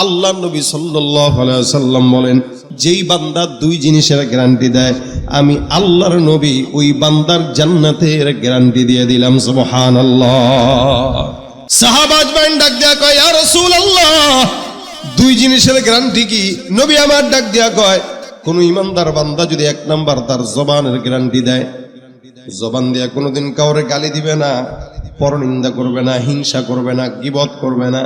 আল্লাহ নবী সাল্লাল্লাহু আলাইহি ওয়াসাল্লাম বলেন, যেই বান্দা দুই জিনিসের গ্যারান্টি দেয়, আমি আল্লাহর নবী ওই বান্দার জান্নাতের গ্যারান্টি দিয়ে দিলাম। সুবহানাল্লাহ। সাহাবা আজমাইন ডাক দিয়া কয়, ইয়া রাসূলুল্লাহ, দুই জিনিসের গ্যারান্টি কি? নবী আমার ডাক দিয়া কয়, কোন ইমানদার বান্দা যদি এক নাম্বার তার জবানের গ্যারান্টি দেয়, জবান দিয়া কোনোদিন কাউরে গালি দিবে না, পরনিন্দা করবে না, হিংসা করবে না, গীবত করবে না।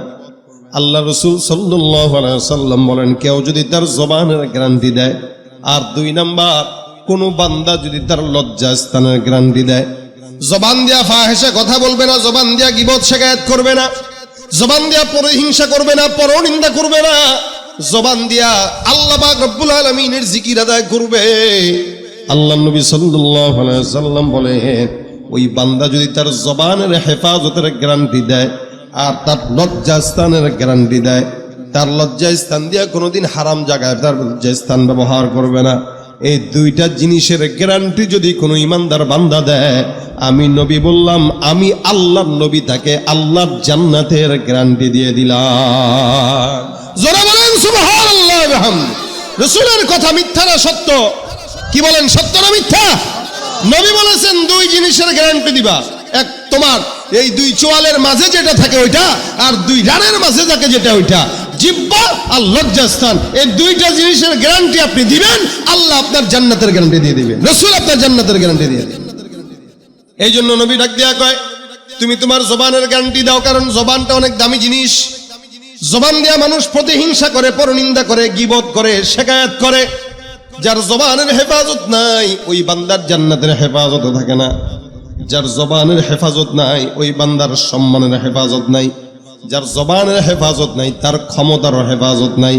আল্লাহ রাসূল সাল্লাল্লাহু আলাইহি ওয়াসাল্লাম বলেন, কেউ যদি তার জবানের গ্যারান্টি দেয়, আর দুই নাম্বার কোন বান্দা যদি তার লজ্জাস্থানের গ্যারান্টি দেয়, জবান দিয়া ফাহিশা কথা বলবে না, জবান দিয়া গীবত শিকায়াত করবে না, জবান দিয়া পরহিংসা করবে না, পরনিন্দা করবে না, জবান দিয়া আল্লাহ পাক রব্বুল আলামিনের জিকির আদায় করবে। আল্লাহ নবী সাল্লাল্লাহু আলাইহি ওয়াসাল্লাম বলেন, ওই বান্দা যদি তার জবানের হেফাজতের গ্যারান্টি দেয় আর তার লজ্জাস্থানের গ্যারান্টি দেয়, তার লজ্জাস্থান দিয়া কোনোদিন হারাম জায়গায় তার লজ্জাস্থান ব্যবহার করবে না, এই দুইটা জিনিসের গ্যারান্টি যদি কোনো ইমানদার বান্দা দেয়, আমি নবী বললাম, আমি আল্লাহর নবী তাকে আল্লাহর জান্নাতের গ্যারান্টি দিয়ে দিলাম। জোরে বলেন সুবহানাল্লাহ ওয়া বিহামদি। রাসূলের কথা মিথ্যা না সত্য? কি বলেন, সত্য না মিথ্যা? নবী বলেছেন দুই জিনিসের গ্যারান্টি দিবা, এক তোমার এই দুই চোয়ালের মাঝে যেটা থাকে ওইটা, আর দুই রানের মাঝে থাকে যেটা ওইটা, জিহ্বা আর লজ্জাস্থান, এই দুইটা জিনিসের গ্যারান্টি আপনি দিবেন, আল্লাহ আপনার জান্নাতের গ্যারান্টি দিয়ে দিবেন, রাসূল আপনার জান্নাতের গ্যারান্টি দিয়ে দিবেন। এই জন্য নবী ডাক দিয়া কয়, তুমি তোমার জবানের গ্যারান্টি দাও, কারণ জবানটা অনেক দামি জিনিস। জবান দিয়া মানুষ প্রতিহিংসা করে, পরনিন্দা করে, গীবত করে, শিকায়াত করে। যার জবানের হেফাজত নাই, ওই বান্দার জান্নাতের হেফাজত থাকে না। যার জবানের হেফাজত নাই, ওই বান্দার সম্মানের হেফাজত নাই। যার জবানের হেফাজত নাই, তার ক্ষমতার হেফাজত নাই।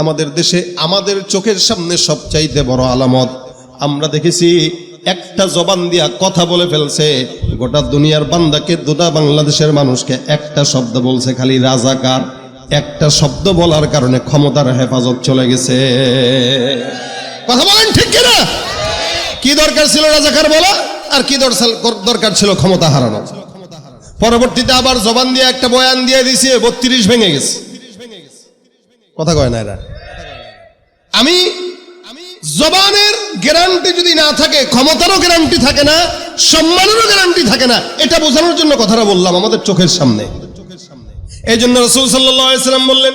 আমাদের দেশে আমাদের চোখের সামনে সবচাইতে বড় আলামত আমরা দেখেছি, একটা জবান দিয়া কথা বলে ফেলছে, গোটা দুনিয়ার বান্দাকে, দুটা বাংলাদেশের মানুষকে একটা শব্দ বলছে, খালি রাজাকার। একটা শব্দ বলার কারণে ক্ষমতার হেফাজত চলে গেছে। কথা বলেন ঠিক কিনা? কি দরকার ছিল রাজাকার বলা, আর কি দরকার ছিল ক্ষমতা হারানো? পরবর্তীতে আবার জবান দিয়ে একটা বয়ান দিয়ে দিছে, 32 ভেঙে গেছে। কথা কয় না এরা? আমি জবানের গ্যারান্টি যদি না থাকে, ক্ষমতারও গ্যারান্টি থাকে না, সম্মানেরও গ্যারান্টি থাকে না, এটা বোঝানোর জন্য কথাটা বললাম আমাদের চোখের সামনে। এই জন্য রাসূল সাল্লাল্লাহু আলাইহি ওয়াসাল্লাম বললেন,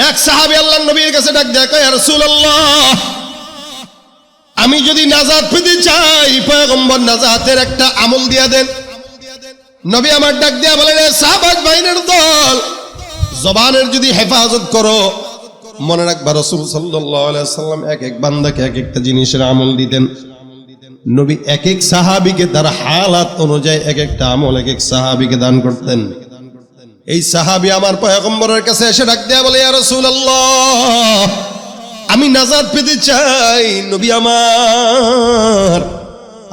এক সাহাবী আল্লাহর নবীর কাছে ডাক দেয়া কয়, ইয়া রাসূলুল্লাহ, আমি যদি নাজাত পেতে চাই, পয়গম্বর নাজাতের একটা আমল দিয়া দেন। নবী আমার ডাক দিয়া বলেন, সাহাবা বাইনের দল, জবানের যদি হেফাজত করো, মনে রাখবা রাসূল সাল্লাল্লাহু আলাইহি ওয়াসাল্লাম এক এক বান্দাকে এক একটা জিনিসের আমল দিতেন। নবী এক এক সাহাবীকে তার হালাত অনুযায়ী এক একটা আমল এক এক সাহাবীকে দান করতেন। এই সাহাবী আমার পয়গম্বরের কাছে এসে ডাক দেয়া বলে, ইয়া রাসূলুল্লাহ, আমি নাজাত পেতে চাই, নবী আমার,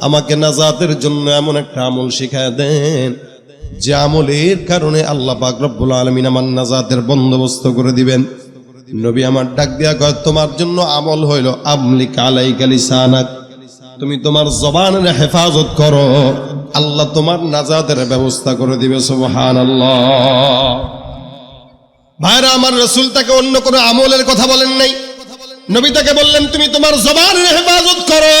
আমাকে নাজাতের জন্য এমন একটা আমল শিখায় দেন, যে আমলের কারণে আল্লাহ পাক রব্বুল আলামিন আমার নাজাতের বন্দোবস্ত করে দিবেন। নবী আমার ডাক দিয়া কয়, তোমার জন্য আমল হইল আমলিক আলাইকা লিসানাক, তুমি তোমার জবানের হেফাজত করো, আল্লাহ তোমার নাজাতের ব্যবস্থা করে দিবে। সুবহানাল্লাহ। ভাইরা আমার, রাসূল তাকে অন্য কোনো আমলের কথা বলেন নাই, নবী তাকে বললেন, তুমি তোমার জবানের হেফাজত করো।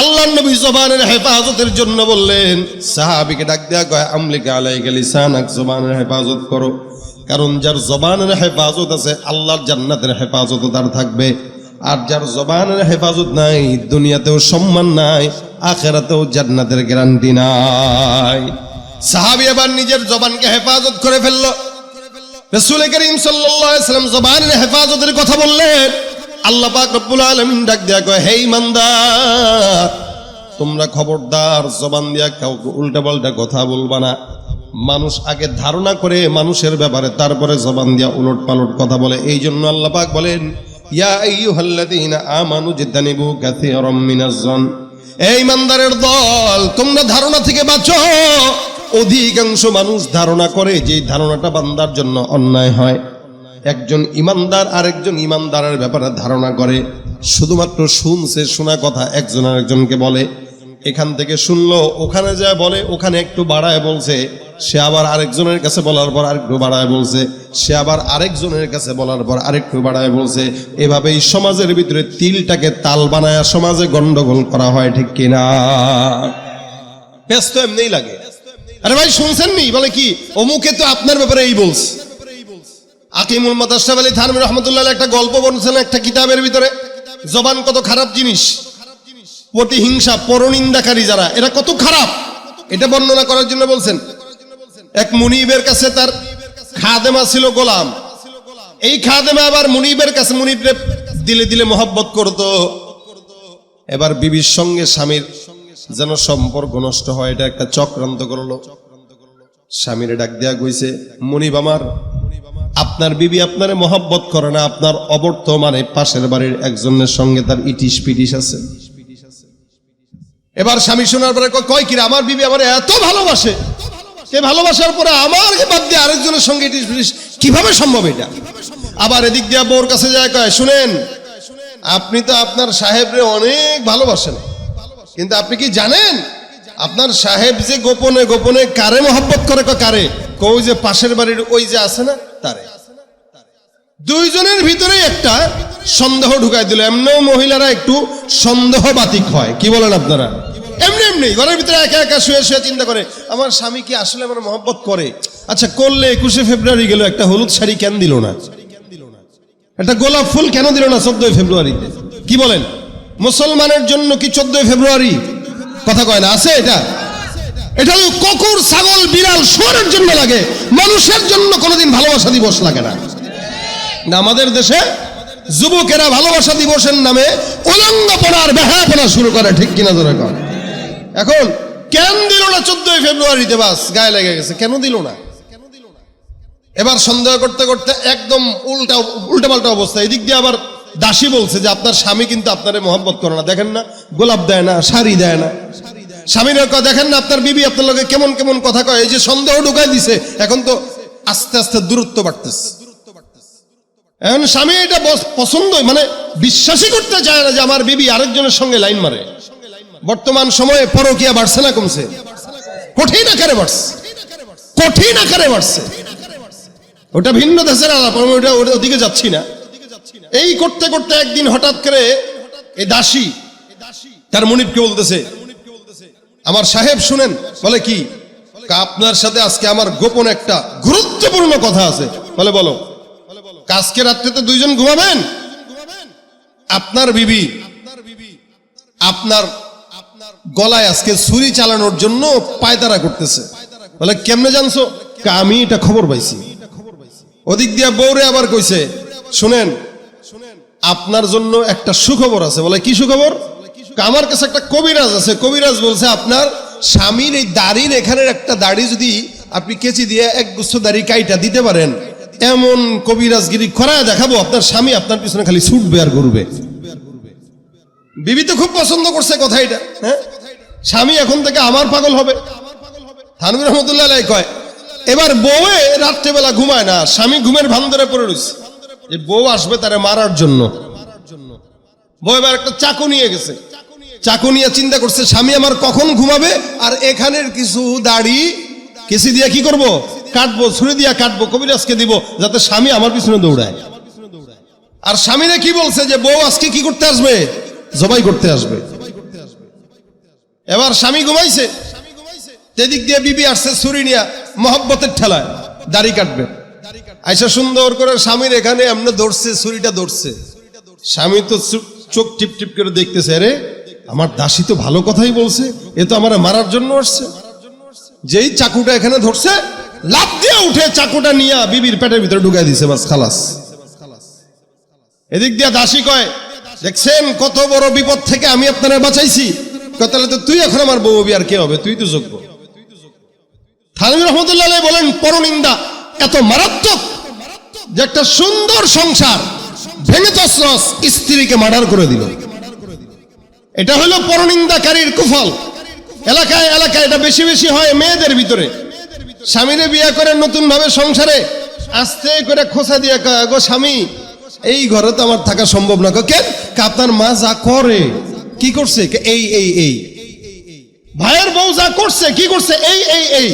আল্লাহ নবী জবানের হেফাজতের জন্য বললেন। সাহাবীকে ডাক দেয়া কয়, আমলিকা আলাইকা লিসানাক, জবানের হেফাজত করো, কারণ যার জবানের হেফাজত আছে, আল্লাহর জান্নাতের হেফাজত তার থাকবে। আর যার জবানের হেফাজত নাই, দুনিয়াতেও সম্মান নাই, আখিরাতেও জান্নাতের গ্যারান্টি নাই। সাহাবী আবার নিজের জবানকে হেফাজত করে ফেললো। রাসূল করিম সাল্লাল্লাহু আলাইহি ওয়াসাল্লাম জবানের হেফাজতের কথা বললেন। আল্লাহ পাক রব্বুল আলামিন ডাক দেয়া কয়, হে ইমানদার, তোমরা খবরদার জবান দিয়া কাউকে উল্টাপাল্টা কথা বলবা না। মানুষ আগে ধারণা করে মানুষের ব্যাপারে, তারপরে জবান দিয়া উলট পালট কথা বলে। এই জন্য আল্লাহ পাক বলেন, ইয়া আইয়ুহাল্লাযীনা আমানু ইজতানিবু কাসীরাম মিনাজ-জন, এই ইমানদারের দল, তোমরা ধারণা থেকে বাঁচো। অধিকাংশ মানুষ ধারণা করে, যে ধারণাটা বান্দার জন্য অন্যায় হয়। একজন ইমানদার আরেকজন ইমানদারের ব্যাপারে ধারণা করে, শুধুমাত্র শুনছে, শোনা কথা একজন আরেকজনকে বলে। এখান থেকে শুনলো, ওখানে যায় বলে, ওখানে একটু বাড়ায় বলছে, সে আবার আরেকজনের কাছে বলার পর আরেকটু বাড়ায় বলছে, সে আবার আরেকজনের কাছে বলার পর আরেকটু বাড়ায় বলছে। এভাবেই সমাজের ভিতরে তিলটাকে তাল বানায় সমাজে গন্ডগোল করা হয়, ঠিক কিনা? ব্যস্ত এমনিই লাগে। আরে ভাই শুনছেন নি, বলে কি অমুকে তো আপনার ব্যাপারে এই বলছে। আকিমুল মুতাশাব আলী থানভী রহমাতুল্লাহ একটা গল্প বলছেন একটা কিতাবের ভিতরে, জবান কত খারাপ জিনিস, প্রতিহিংসা, পরনিন্দাকারী যারা, এরা কত খারাপ, এটা বর্ণনা করার জন্য বলছেন। এক মুনিবের কাছে তার খাদেমা ছিল গোলাম। এই খাদেমা আবার মুনিবের কাছে, মুনিবরে দিলে দিলে মহব্বত করত। এবার বিবির সঙ্গে স্বামীর যেন সম্পর্ক নষ্ট হয়, এটা একটা চক্রান্ত করলো। স্বামীরে ডাক দেয়া কইছে, মুনিব আমার, আপনার বিবি আপনারে মহব্বত করে না, আপনার অবর্তমানে পাশের বাড়ির একজনের সঙ্গে তার ইটিশ পিটিশ আছে। এবার স্বামী শোনার পরে কয়, কিরা আমার বিবি আমার এত ভালোবাসে, সে ভালোবাসার পরে আমার বাদ দিয়ে আরেকজনের সঙ্গে ইটিশ পিটিশ কিভাবে সম্ভব এটা? আবার এদিক দিয়ে বউর কাছে যায়, কয় শুনেন, আপনি তো আপনার সাহেবরে অনেক ভালোবাসেন, কিন্তু আপনি কি জানেন আপনার সাহেব যে গোপনে গোপনে কারে মহব্বত করে? কারে? কই যে পাশের বাড়ির ওই যে আছে না তারে। দুইজনের ভিতরে একটা সন্দেহ ঢুকাই দিল। এমনিও মহিলারা একটু সন্দেহবাতিক হয়, কি বলেন আপনারা? এমনি এমনি ঘরের ভিতরে একা একা শুয়ে শুয়ে চিন্তা করে, আমার স্বামী কি আসলে আমার মহব্বত করে? আচ্ছা করলে 21শে ফেব্রুয়ারি গেল, একটা হলুদ শাড়ি কেন দিল না? একটা গোলাপ ফুল কেন দিল না 14ই ফেব্রুয়ারিতে? কি বলেন? মুসলমানের জন্য কি 14ই ফেব্রুয়ারি? কথা কয় না, আছে এটা? এটা কুকুর, ছাগল, বিড়াল, শুয়োরের জন্য লাগে, মানুষের জন্য কোনোদিন ভালোবাসা দিবস লাগে না। আমাদের দেশে যুবকেরা ভালোবাসা দিবসের নামে উলঙ্গপনার বেহায়াপনা শুরু করে, ঠিক কিনা ধরে কর। এখন কেন দিল না 14ই ফেব্রুয়ারিতে? বাস গায়ে লেগে গেছে, কেন দিল না? এবার সন্দেহ করতে করতে একদম উল্টা পাল্টা অবস্থা। এদিক দিয়ে আবার দাসী বলছে যে আপনার স্বামী কিন্তু আপনারে মহব্বত করে না, দেখেন না গোলাপ দেয় না, শাড়ি দেয় না। স্বামীর দেখেন না আপনার বিবি আপনার লগে কেমন কেমন কথা কয়। এই যে সন্দেহ ঢুকাই দিছে, এখন তো আস্তে আস্তে দূরত্ব বাড়তেছে। এখন স্বামী এটা পছন্দ, মানে বিশ্বাসই করতে চায় না যে আমার বিবি আরেকজনের সঙ্গে লাইন মারে। বর্তমান সময়ে পরকিয়া বাড়ছে না কমছে? কঠিন আকারে বাড়ছে, কঠিন আকারে বাড়ছে। ওটা ভিন্ন দেশের আলাপ, ওটা ওদিকে যাচ্ছি না। এই করতে করতে একদিন হঠাৎ করে এই দাসী তার মুনিবকে বলতেছে, আমার সাহেব শুনেন। বলে কি? আপনার সাথে আজকে আমার গোপন একটা গুরুত্বপূর্ণ কথা আছে। বলে বলো। আজকে রাত্রে তো দুইজন ঘুমাবেন, আপনার বিবি আপনার গলায় আজকে ছুরি চালানোর জন্য পায়তারা করতেছে। বলে কেমনে জানছো? আমি এটা খবর পাইছি। ওদিক দিয়া বউরে আবার কইছে, শুনেন আপনার জন্য একটা সুখবর আছে। বলে কি সুখবর? আমার কাছে একটা কবিরাজ আছে, কবিরাজ বলছে আপনার স্বামীর এই দাড়ির এখানের একটা দাড়ি যদি আপনি কেচি দিয়ে এক গুচ্ছ দাড়ি কাইটা দিতে পারেন, এমন কবিরাজগিরি করায় দেখাবো, আপনার স্বামী আপনার পিছনে খালি ছুটবে আর ঘুরবে। বিবি তো খুব পছন্দ করছে কথা এটা। হ্যাঁ, স্বামী এখন থেকে আমার পাগল হবে। থানভী রহমতুল্লাহ আলাইহি কয়, এবার বউয়ে রাত্রেবেলা ঘুমায় না, স্বামী ঘুমের ভান ধরে পড়ে রয়েছে যে বউ আসবে তারে মারার জন্য। বউ এবার একটা চাকু নিয়ে গেছে, চাকু নিয়ে চিন্তা করছে স্বামী আমার কখন ঘুমাবে, আর এখানের কিছু দাড়ি কেসি দিয়া কি করব? কাটবো, ছুরি দিয়া কাটবো, কবিরাজকে দিব যাতে স্বামী আমার পিছনে দৌড়ায়। আর স্বামীরা কি বলছে যে বউ আজকে কি করতে আসবে? জবাই করতে আসবে। এবার স্বামী ঘুমাইছে, সেদিক দিয়ে বিবি আসছে ছুরি নিয়া, মহব্বতের ঠেলায় দাড়ি কাটবে। আইসা সুন্দর করে স্বামীর এখানে এমনি ধরছে, ছুরিটা ধরছে। স্বামী তো চোখ টিপ টিপ করে দেখতেছে, আরে আমার দাসী তো ভালো কথাই বলছে, এ তো আমার মারার জন্য আসছে। যেই চাকুটা এখানে ধরছে, লাফ দিয়ে উঠে চাকুটা নিয়ে বিবির পেটের ভিতরে ঢুকাই দিছে, বাস খালাস। এদিক দিয়ে দাসী কয়, দেখছেন কত বড় বিপদ থেকে আমি আপনারা বাঁচাইছি। তাহলে তো তুই এখন আমার বউ হবি, আর কে হবে? তুই তো যোগ্য। থানভী রহমতুল্লাহ আলাইহি বলেন, পরনিন্দা এত মারাত্মক যে একটা সুন্দর সংসার ভেঙে তছনছ, স্ত্রীকে মার্ডার করে দিল। এটা হলো পরনিন্দাকারীর কুফল। এলাকায় এলাকায় এটা বেশি বেশি হয় মেয়েদের ভিতরে। স্বামীরে বিয়ে করে নতুন ভাবে সংসারে আস্তে করে খোঁচা দিয়ে কয়, গো স্বামী এই ঘরে তো আমার থাকা সম্ভব না। কেন? আপনার মা যা করে, কি করছে, এই এই এই ভাইয়ের বউ যা করছে, কি করছে, এই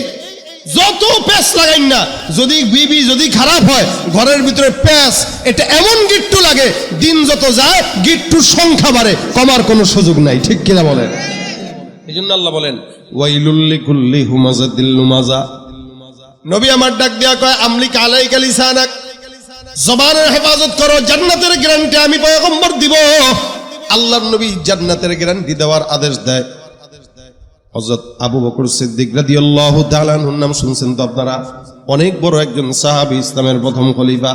যত প্যাঁচ লাগাইন না, যদি বিবি যদি খারাপ হয়, ঘরের ভিতরে প্যাঁচ এটা এমন গিট্টু লাগে, দিন যত যায় গিট্টুর সংখ্যা বাড়ে, কমার কোনো সুযোগ নাই। ঠিক কিনা বলেন? এই জন্য আল্লাহ বলেন ওয়াইলুল লিকুল্লি হুমাযাতিল লুমাযা। নবী আমার ডাক দেয়া কয় আমলিক আলাইকা লিসানাক, জবানের হেফাজত করো, জান্নাতের গ্যারান্টি আমি পয়গম্বর দিব। আল্লাহর নবী জান্নাতের গ্যারান্টি দেওয়ার আদেশ দেয়। হযরত আবু বকর সিদ্দিক রাদিয়াল্লাহু তাআলা আনহুর নাম শুনছেন তো আপনারা, অনেক বড় একজন সাহাবী, ইসলামের প্রথম খলিফা।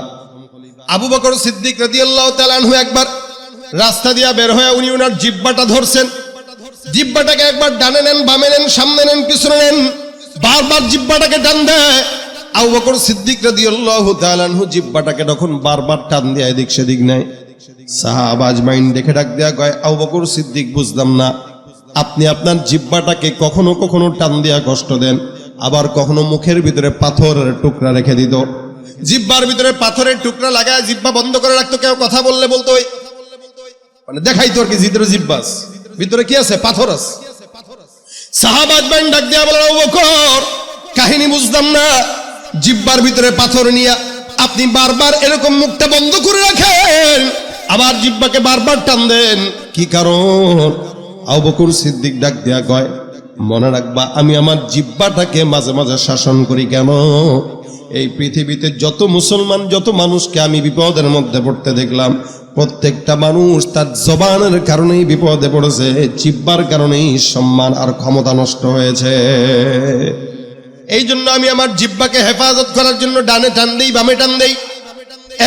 আবু বকর সিদ্দিক রাদিয়াল্লাহু তাআলা আনহু একবার রাস্তা দিয়া বের হয়ে উনি ওনার জিহ্বাটা ধরছেন। জিহ্বাটাকে একবার ডানে নেন, বামে নেন, সামনে নেন, পিছনে নেন, বারবার জিহ্বাটাকে টান দেয়। আবু বকর সিদ্দিক রাদিয়াল্লাহু তাআলা আনহু জিহ্বাটাকে যখন বারবার টান দেয় এদিক সেদিক নেয়, সাহাবা আজমাইন দেখে ডাক দেয়া কয় আবু বকর সিদ্দিক বুঝলাম না, আপনি আপনার জিহ্বাটাকে কখনো কখনো টান দিয়া কষ্ট দেন, আবার কখনো মুখের ভিতরে পাথরের টুকরা রেখে দিত। জিহ্বার ভিতরে পাথরের টুকরা লাগায় জিহ্বা বন্ধ করে রাখতো, কেউ কথা বললে বলতো ওই মানে দেখাইতো আর কি, জিহ্বা ভিতরে কি আছে, পাথর আছে। সাহাবা আজমাইন ডাক দিয়া বলেন আবু বকর কাহিনী বুঝলাম না, জিহ্বার ভিতরে পাথর নিয়া আপনি বারবার এরকম মুখটা বন্ধ করে রাখেন, আবার জিহ্বাকে বারবার টান দেন, কি কারণ? আবু বকর সিদ্দিক ডাক দিয়া কয় মনে রাখবা আমি আমার জিহ্বাটাকে মাঝে মাঝে শাসন করি। কেন? এই পৃথিবীতে যত মুসলমান, যত মানুষকে আমি বিপদের মধ্যে পড়তে দেখলাম, প্রত্যেকটা মানুষ তার জবানের কারণেই বিপদে পড়েছে, জিহ্বার কারণেই সম্মান আর ক্ষমতা নষ্ট হয়েছে। এই জন্য আমি আমার জিহ্বাকে হেফাজত করার জন্য ডানে টান দেই, বামে টান দেই।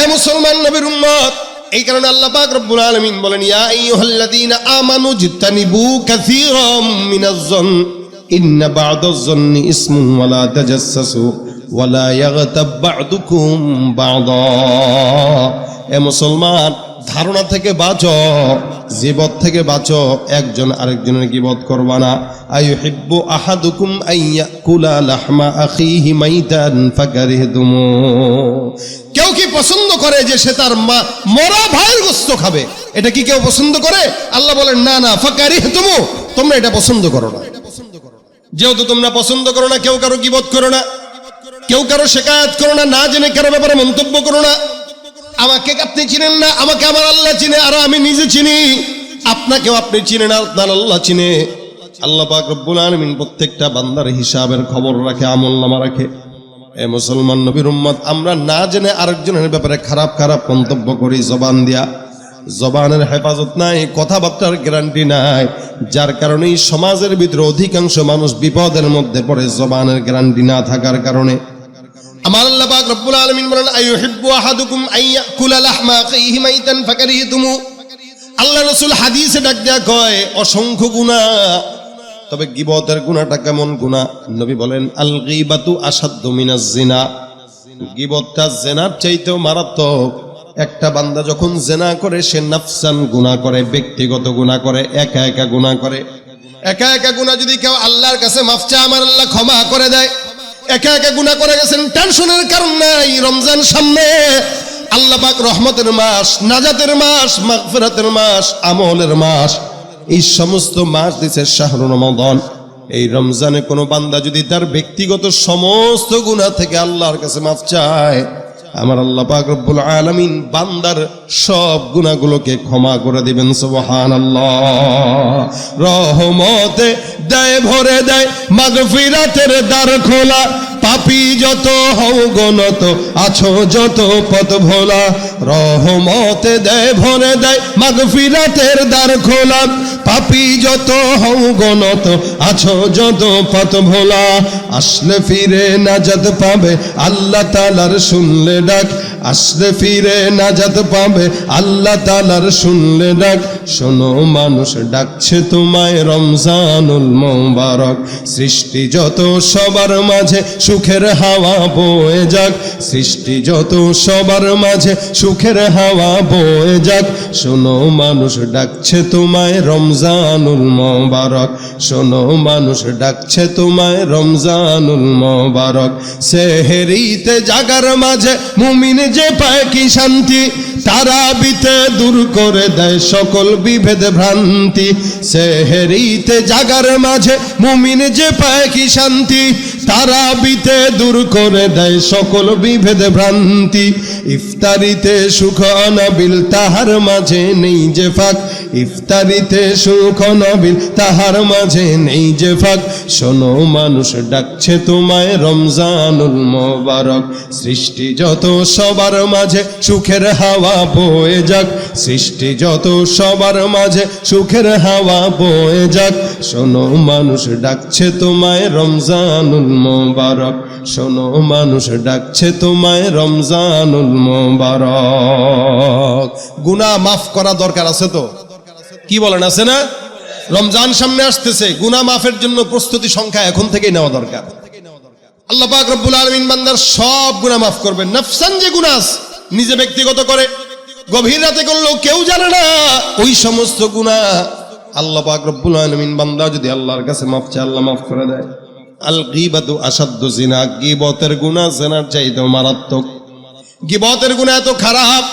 এ মুসলমান নবীর উম্মত, এই কারণে আল্লাহ পাক রব্বুল আলামিন বলেন ইয়া আইয়ুহাল্লাযীনা আমানু জিতানিবু কাসীরাম মিনাজ-যন ইন্না বা'দাজ-যন্নি ইসমুন ওয়া লা তাজাসসাসু ওয়া লা ইয়াগতাব বা'দুকুম বা'দা। এ মুসলমান, ধারণা থেকে বাঁচো, জীবত থেকে বাঁচো, একজন আরেকজনের গীবত করবা না। আইয়ুহিব্বু আহাদুকুম আইয়াকুলা লাহমা আখিহি মাইতান ফাকারিহতুমু। কেউ কি পছন্দ করে যে সে তার মরা ভাইয়ের গোশত খাবে? এটা কি কেউ পছন্দ করে? আল্লাহ বলেন না না, ফাকারিহতুমু, তোমরা এটা পছন্দ করো না। যেহেতু তোমরা পছন্দ করো না, কেউ কারো গীবত করো না, কেউ কারো শিকায়াত করো না, না জেনে কারো ব্যাপারে মন্তব্য করো না। আমাকে আপনি চিনেন না, আমাকে আমার আল্লাহ চিনে, আর আমি নিজে চিনি। আপনাকেও আপনি চিনেন, আপনার আল্লাহ চিনে। আল্লাহ পাক রব্বুল আলামিন প্রত্যেকটা বান্দার হিসাবের খবর রাখে, আমলনামা রাখে। এ মুসলমান নবীর উম্মত, আমরা না জেনে আরেকজনের ব্যাপারে খারাপ খারাপ মন্তব্য করি জবান দিয়া। জবানের হেফাজত নাই, কথাবার্তার গ্যারান্টি নাই, যার কারণে সমাজের ভিতরে অধিকাংশ মানুষ বিপদের মধ্যে পড়ে জবানের গ্যারান্টি না থাকার কারণে। আমার আল্লাহ পাক রব্বুল আলামিন বলেন আইয়ুহিব্বু আহাদুকুম আইয়াকুলা লাহমা আখিহি মাইতান ফাকারিহতুমু। আল্লাহ রাসূল হাদিসে ডাক দেয়া কয় অসংখ্য গুনাহ, তবে গীবতের গুনাহটা কেমন গুনাহ? নবী বলেন আল গীবাতু আশাদ্দু মিনাজ জিনা। গীবতটা জিনার চাইতেও মারাত্মক। একটা বান্দা যখন জিনা করে, সে নাফসান গুনাহ করে, ব্যক্তিগত গুনাহ করে, একা একা গুনাহ করে। একা একা গুনাহ যদি কেউ আল্লাহর কাছে মাফ চায়, আমার আল্লাহ ক্ষমা করে দেয়। একা একা গুনাহ করে গেছেন, টেনশনের কারণ নাই। রমজান সামনে, আল্লাহ পাক রহমতের মাস, নাজাতের মাস, মাগফিরাতের মাস, আমলের মাস, এই সমস্ত মাস দিছে শাহরু রমাদান। এই রমজানে কোনো বান্দা যদি তার ব্যক্তিগত সমস্ত গুনাহ থেকে আল্লাহর কাছে মাফ চায়, আমার আল্লাহ পাক রব্বুল আলামিন বান্দার সব গুনাহগুলোকে ক্ষমা করে দিবেন। সুবহানাল্লাহ। রহমতে দেয় ভরে দেয়, মাগফিরাতের দ্বার খোলা, পাপী যত হও গনত, আছো যত পথ ভোলা। রহমতে দেয় ভরে দেয়, মাগফিরাতের দ্বার খোলা, পাপী যত হও গনত, আছো যত পথ ভোলা। আসলে ফিরে নাজাত পাবে আল্লাহ তাআলার শুনলে ডাক, আসলে ফিরে নাজাত পাবে আল্লাহ তাআলার শুনলে ডাক। শোনো মানুষ ডাকছে তোমায় রমজানুল মোবারক, সৃষ্টি যত সবার মাঝে সুখের হাওয়া বয়ে যাক, সৃষ্টি যত সবার মাঝে সুখের হাওয়া বয়ে যাক। শোনো মানুষ ডাকছে তোমায় রমজানুল মোবারক, শোনো মানুষ ডাকছে তোমায় রমজানুল মোবারক। সেহরিতে জাগার মাঝে মুমিন যে পায় কি শান্তি, তারাবিতে দূর করে দেয় সকল বিভেদ ভ্রান্তি। সেহেরিতে জাগার মাঝে মুমিন যে পায় কি শান্তি, তারাবিতে দূর করে দেয় সকল বিভেদ ভ্রান্তি। ইফতারিতে সুখ অনাবিল, তাহার মাঝে নেই যে ফাঁক, ইফতারিতে সুখ অনাবিল, তাহার মাঝে নেই যে ফাঁক। শোনো মানুষ ডাকছে তোমায় রমজানুল মোবারক, সৃষ্টি যত সবার মাঝে সুখের হাওয়া বয়ে যাক, সৃষ্টি যত সবার মাঝে সুখের হাওয়া বয়ে যাক। শোনো মানুষ ডাকছে তোমায় রমজানুল মোবারক, শোনো মানুষ ডাকছে তোমায় রমজানুল মোবারক। গুনাহ মাফ করা দরকার আছে তো, কি বলেন আছে না? রমজান সামনে আসতেছে, গুনাহ মাফের জন্য প্রস্তুতি সংখ্যা এখন থেকেই নেওয়া দরকার। আল্লাহ পাক রব্বুল আলামিন বান্দার সব গুনাহ মাফ করবেন। নফসান যে গুনাহ নিজে ব্যক্তিগত করে গভীর রাতে করলেও কেউ জানে না, ওই সমস্ত গুনাহ আল্লাহ পাক রব্বুল আলামিন বান্দা যদি আল্লাহর কাছে মাফ চায়, আল্লাহ মাফ করে দেয়। আল গীবাতু আসাদ্দু জিনা, গীবতের গুনাহ জিনার চাইতেও মারাত্মক। গীবতের গুনাহ এত খারাপ,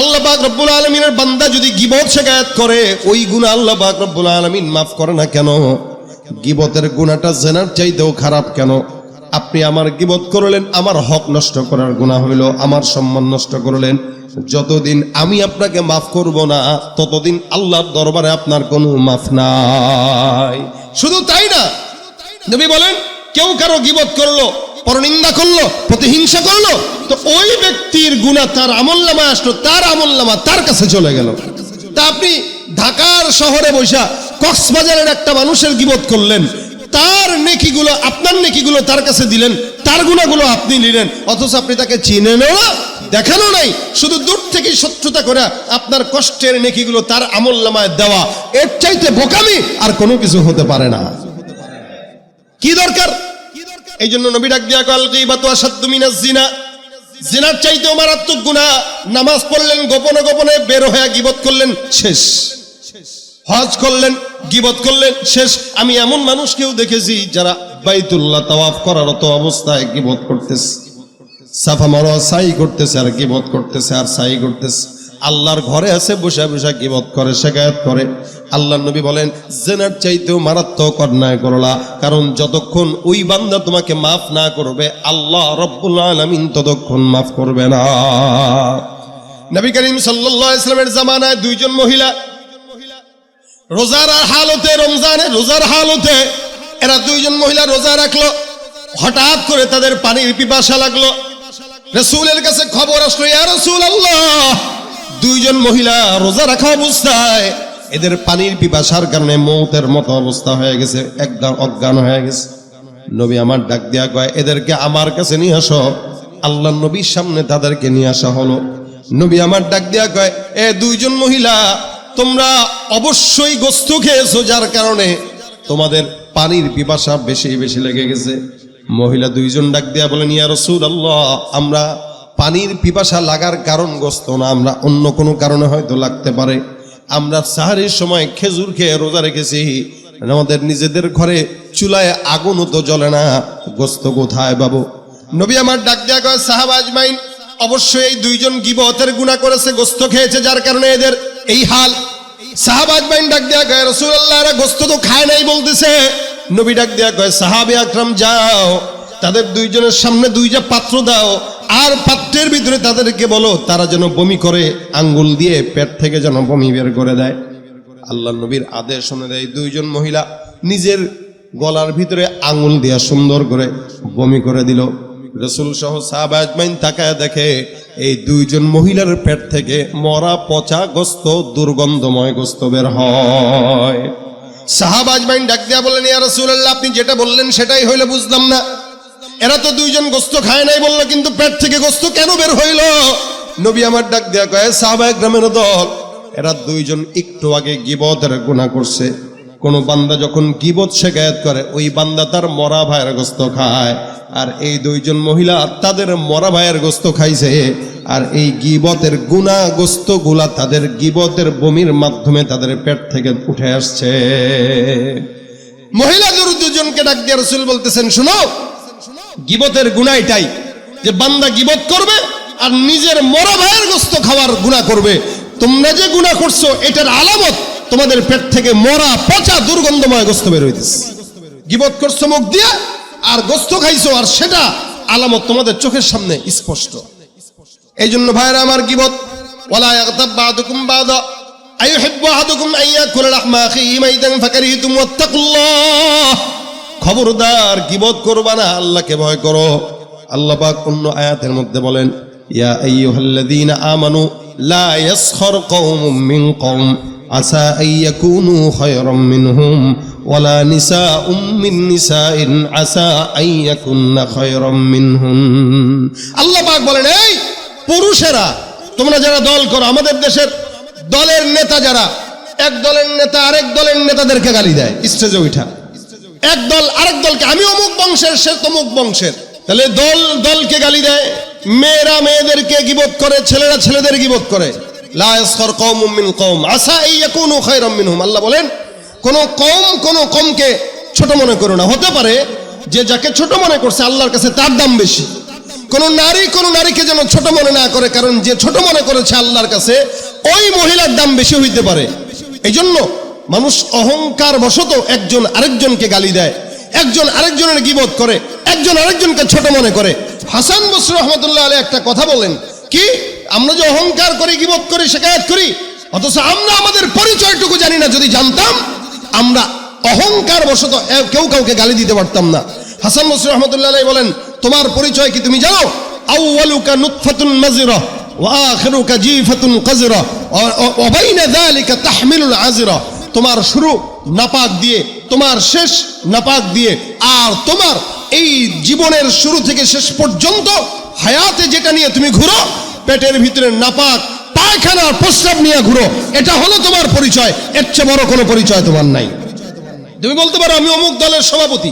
আল্লাহ পাক রব্বুল আলামিনের বান্দা যদি গীবত শিকায়াত করে, ওই গুনাহ আল্লাহ পাক রব্বুল আলামিন মাফ করে না কেন? গীবতের গুনাহটা জিনার চাইতেও খারাপ কেন? আপনি আমার গীবত করলেন, আমার হক নষ্ট করার গুনাহ হইল, আমার সম্মান নষ্ট করলেন। যতদিন আমি আপনাকে মাফ করব না, ততদিন আল্লাহর দরবারে আপনার কোনো মাফ নাই। শুধু তাই না, নবী বলেন কেউ কারো গীবত করলো, পরনিন্দা করলো, প্রতিহিংসা করলো, তো ওই ব্যক্তির গুনাহ তার আমলনামায় আসলো, তার আমলনামা তার কাছে চলে গেল। তা আপনি ঢাকার শহরে বসা কক্সবাজারের একটা মানুষের গীবত করলেন, তার নেকিগুলো, আপনার নেকিগুলো তার কাছে দিলেন, তার গুনাহগুলো আপনি নিলেন, অথচ আপনি তাকে চিনেনও না, দেখানো নাই, শুধু দূর থেকে শত্রুতা করে আপনার কষ্টের নেকিগুলো তার আমলনামায় দেওয়া, এর চাইতে বোকামি আর কোনো কিছু হতে পারে না। কি দরকার? এই জন্য নবী ডাক দিয়া কল গীবাতু আসাদ্দু মিনাজ জিনা, জিনার চাইতেও মারাত্মক গুনাহ। নামাজ পড়লেন গোপনে গোপনে, বের হয়ে গীবত করলেন, শেষ। হজ করলেন, গীবত করলেন, শেষ। আমি এমন মানুষকেও দেখেছি যারা বাইতুল্লাহ তাওয়াফ করার তো অবস্থায় গীবত করতেছে, সাফা মারওয়া সাই করতেছে আর গীবত করতেছে আর সাই করতেছে। আল্লাহর ঘরে আছে বসে বসে গীবত করে, শিকায়াত করে। আল্লাহর নবী বলেন জিনার চাইতেও মারাত্মক অন্যায় করলা, কারণ যতক্ষণ ওই বান্দা তোমাকে মাফ না করবে, আল্লাহ রব্বুল আলামিন ততক্ষণ মাফ করবে না। নবী করিম সাল্লাল্লাহু আলাইহি ওয়াসাল্লামের জামানায় দুইজন মহিলা রোজার হালতে, রমজানে রোজার হালতে এরা দুইজন মহিলা রোজা রাখলো। হঠাৎ করে তাদের পানির পিপাসা লাগলো। রাসূলের কাছে খবর আসলো, ইয়া রাসূলুল্লাহ, দুইজন মহিলা রোজা রাখা অবস্থায় এদের পানির পিপাসার কারণে মৌতের মতো অবস্থা হয়ে গেছে, একদম অজ্ঞান হয়ে গেছে। নবী আমার ডাক দিয়া কয়, এদেরকে আমার কাছে নিয়ে আসো। আল্লাহ নবীর সামনে তাদেরকে নিয়ে আসা হলো। নবী আমার ডাক দিয়া কয়, এ দুইজন মহিলা, তোমরা অবশ্যই গোস্ত খেয়েছো, যার কারণে তোমাদের পানির পিপাসা বেশি বেশি লেগে গেছে। মহিলা দুইজন ডাক দিয়া বলেন, ইয়া রাসূলুল্লাহ, আমরা পানির পিপাসা লাগার কারণ গোস্ত না, আমরা অন্য কোনো কারণে হয়তো লাগতে পারে। আমরা সাহারির সময় খেজুর খেয়ে রোজা রেখেছি, আমাদের নিজেদের ঘরে চুলায় আগুনও তো জ্বলে না, গোস্ত কোথায় পাবো? নবী আমার ডাক দিয়া কয়, সাহাবা আজমাইন, অবশ্যই এই দুইজন গীবতের গুনাহ করেছে, গোস্ত খেয়েছে, যার কারণে এদের এই হাল। সাহাবা আজমাইন ডাক দিয়া কয়, রাসূলুল্লাহ, এরা গোস্ত তো খায় নাই বলতেছে। নবী ডাক দিয়া কয়, সাহাবে আকরাম, যাও তাদের দুইজনের সামনে দুইটা পাত্র দাও, আর পাত্রের ভিতরে তাদেরকে বলো তারা যেন বমি করে, আঙ্গুল দিয়ে পেট থেকে যেন বমি বের করে দেয়। আল্লাহ নবীর আদেশ অনুযায়ী দুইজন মহিলা নিজের গলার ভিতরে আঙ্গুল দিয়া সুন্দর করে বমি করে দিল। রাসূল সহ সাহাবা আজমাইন তাকায় দেখে এই দুইজন মহিলার পেট থেকে মরা পচা গোস্ত, দুর্গন্ধময় গোস্ত বের হয়। সাহাবা আজমাইন ডাক দিয়া বলেন, ইয়া রাসূলুল্লাহ, আপনি যেটা বললেন সেটাই হইলো, বুঝলাম না। এরা তো দুইজন গোস্ত খায় নাই বললো, কিন্তু পেট থেকে গোস্ত কেন বের হইল? নবী আমার ডাক দিয়া কয়, সাহাবায়ে গ্রামের দল, এরা দুইজন একটু আগে গীবতের গুনাহ করছে। কোন বান্দা যখন গীবত শিকায়াত করে, ওই বান্দা তার মরা ভাইয়ের গোস্ত খায়, আর এই দুইজন মহিলা তাদের মরা ভাইয়ের গোস্ত খাইছে, আর এই গীবতের গুনাহ গোস্ত গুলা তাদের গীবতের বমির মাধ্যমে তাদের পেট থেকে উঠে আসছে। মহিলাদের দুজনকে ডাক দিয়ে রাসূল বলতেছেন, শুনো, গীবতের গুনাহ এটাই যে বান্দা গীবত করবে, আর নিজের মরা ভাইয়ের গোশত খাওয়ার গুনাহ করবে। তোমরা যে গুনাহ করছো এটার আলামত তোমাদের পেট থেকে মরা পচা দুর্গন্ধময় গোশত বের হইতেছে। গীবত করছো মুখ দিয়ে আর গোশত খাইছো, আর সেটা আলামত তোমাদের চোখের সামনে স্পষ্ট। এই জন্য ভাইরা আমার, গীবত ওয়ালা ইয়াগতাব বা'দুকুম বা'দা আইয়ুহিব্বু আহাদুকুম আন ইয়াকুলা লাহমা আখিহি মাইতান ফাকারিহতুম ওয়াত্তাকুল্লাহ। খবরদার গীবত করবা না, আল্লাহকে ভয় করো। আল্লাহ পাক অন্য আয়াতের মধ্যে বলেন, ইয়া আইয়ুহাল্লাযীনা আমানু লা ইয়াসখর কওমুম মিন কওম আসা আন ইয়াকুনু খায়রাম মিনহুম ওয়ালা নিসাউম মিন নিসাইন আসা আন ইয়াকুননা খায়রাম মিনহুম। আল্লাহ পাক বলেন, এই পুরুষেরা তোমরা যারা দল করো, আমাদের দেশের দলের নেতা যারা, এক দলের নেতা আরেক দলের নেতাদেরকে গালি দেয় স্টেজে উঠা। এক দল আরেক দলকে, আমি অমুক বংশের, সে তমুক বংশের, তাহলে দল দলকে গালি দেয়। মেয়েরা মেয়েদেরকে গীবত করে, ছেলেরা ছেলেদের গীবত করে। লা ইয়াসখর কওমুম মিন কওম আসা আন ইয়াকুনু খায়রাম মিনহুম। আল্লাহ বলেন, কোন কওমকে ছোট মনে করো না। হতে পারে যে যাকে ছোট মনে করছে আল্লাহর কাছে তার দাম বেশি। কোন নারীকে যেন ছোট মনে না করে, কারণ যে ছোট মনে করেছে আল্লাহর কাছে ওই মহিলার দাম বেশি হইতে পারে। এই জন্য মানুষ অহংকার বশত একজন আরেকজনকে গালি দেয়, একজন আরেকজনের গীবত করে, একজন আরেকজনকে ছোট মনে করে। হাসান বসরি রহমতুল্লাহ আলাইহি একটা কথা বলেন, কি আমরা যে অহংকার করি, গীবত করি, শিকায়াত করি, অথচ আমরা আমাদের পরিচয়টুকু জানি না। যদি জানতাম, আমরা অহংকার বশত কেউ কাউকে গালি দিতে পারতাম না। হাসান বসরি রহমতুল্লাহ আলাইহি বলেন, তোমার পরিচয় কি তুমি জানো? আউয়ালুকা নুতফাতুন মাযিরা ওয়া আখিরুকা জিফাতুন কাযরা ওয়া বাইনা যালিকা তাহমিলুল আযরা। তোমার শুরু নাপাক দিয়ে, তোমার শেষ নাপাক দিয়ে, আর তোমার এই জীবনের শুরু থেকে শেষ পর্যন্ত হায়াতে যেটা নিয়ে তুমি ঘুরো, পেটের ভিতরে নাপাক পায়খানা প্রস্রাব নিয়ে ঘুরো, এটা হলো তোমার পরিচয়। এর চেয়ে বড় কোনো পরিচয় তোমার নাই। তুমি বলতে পারো আমি অমুক দলের সভাপতি,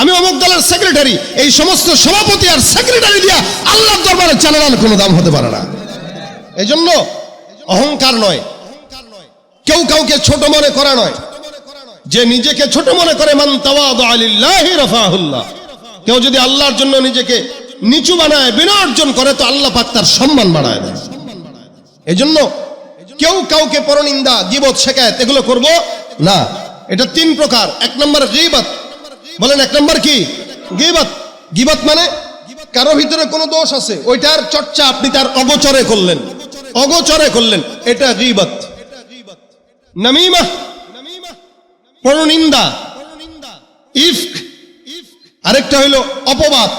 আমি অমুক দলের সেক্রেটারি। এই সমস্ত সভাপতি আর সেক্রেটারি দিয়া আল্লাহর দরবারে চালানোর কোনো দাম হতে পারে না। এই জন্য অহংকার নয়, কেউ কাউকে ছোট মনে করা নয়। যে নিজেকে ছোট মনে করে, মান তাওয়াদা লিল্লাহি রাফাহুল্লাহ। কেউ যদি আল্লাহর জন্য নিজেকে নিচু বানায়, বিনর্জন করে, তো আল্লাহ পাক তার সম্মান বাড়ায় দেয়। এই জন্য কেউ কাউকে পরনিন্দা, গীবত, শিকায়াত এগুলো করব না। এটা তিন প্রকার। এক নম্বর গীবত। বলেন এক নম্বর কি? গীবত। গীবত মানে কারো ভিতরে কোনো দোষ আছে, ওইটার চর্চা আপনি তার অগোচরে করলেন, এটা গীবত। নামিমা পরনিন্দা, ইফক, আরেকটা হইল অপবাদ।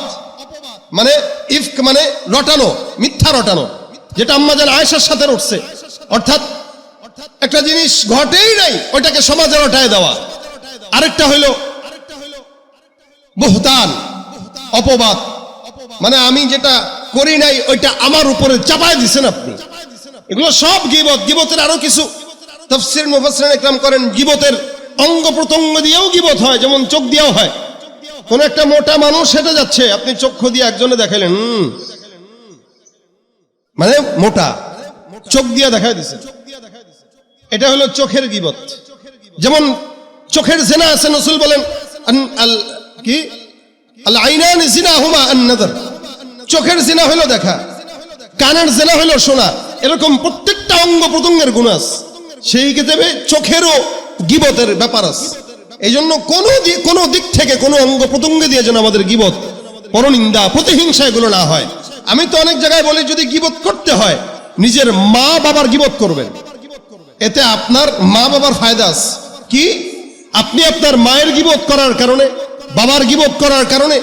মানে ইফক মানে রটানো, মিথ্যা রটানো, যেটা আম্মাজান আয়েশার সাথে উঠছে। অর্থাৎ একটা জিনিস ঘটেই নাই, ওইটাকে সমাজে রটায় দেওয়া। আরেকটা হইল বুহতান, অপবাদ, মানে আমি যেটা করি নাই ওইটা আমার উপরে চাপায় দিছেন আপনি। এগুলো সব গীবত। গীবতের আরো কিছু তাফসীর মুফাসসিরিন ইকরাম করেন, গীবতের অঙ্গ প্রত্যঙ্গ দিয়েও গীবত হয়, যেমন চোখ দিয়েও হয়। কোন একটা মোটা মানুষ হেঁটে যাচ্ছে, আপনি চক্ষু দিয়ে একজনে দেখাইলেন, মানে মোটা, চোখ দিয়ে দেখাই দিছে, এটা হলো চোখের গীবত। যেমন চোখের জিনা আছে, রাসূল বলেন কি আল আইনান জিনাহুমা আন নাযার। চোখের জিনা হলো দেখা, কানের জিনা হলো শোনা। এরকম প্রত্যেকটা অঙ্গ প্রত্যঙ্গের গুনাহ আছে। সেই ক্ষেত্রে চোখেরও গীবতের ব্যাপার আছে। এই জন্য কোনো দিক থেকে কোনো অঙ্গ প্রত্যঙ্গ দিয়ে যেন আমাদের গীবত, পরনিন্দা, প্রতিহিংসা এগুলো না হয়। আমি তো অনেক জায়গায় বলি, যদি গীবত করতে হয় নিজের মা বাবার গীবত করবেন, এতে আপনার মা বাবার ফায়দা আছে। কি? আপনি আপনার মায়ের গীবত করার কারণে, বাবার গীবত করার কারণে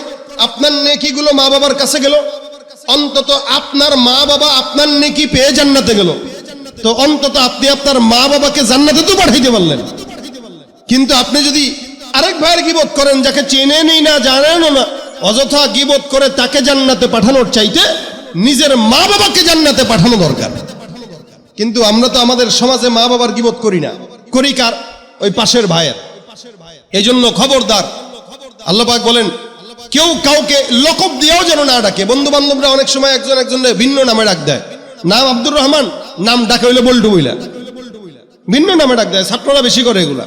আপনার নেকিগুলো মা বাবার কাছে গেল, অন্তত আপনার মা বাবা আপনার নেকি পেয়ে জান্নাতে গেল, তো অন্তত আপনি আপনার মা বাবাকে জান্নাতে তো পাঠাইতে পারলেন। কিন্তু আপনি যদি আরেক ভাইয়ের গীবত করেন, যাকে চেনেনই না, জানেনও না, অযথা গীবত করে তাকে জান্নাতে পাঠানোর চাইতে নিজের মা বাবাকে জান্নাতে পাঠানো দরকার। কিন্তু আমরা তো আমাদের সমাজে মা বাবার গীবত করি না, করি কার? ওই পাশের ভাইয়ের। এই জন্য খবরদার, আল্লাহ পাক বলেন কেউ কাউকে লকব দিয়েও যেন না ডাকে। বন্ধু বান্ধবরা অনেক সময় একজন একজনের ভিন্ন নামে ডাক দেয়। নাম আব্দুর রহমান, নাম ডাকে হইলো বল্টু বইলা, ভিন্ন নামে ডাক দেয়। ছাত্ররা বেশি করে এগুলা,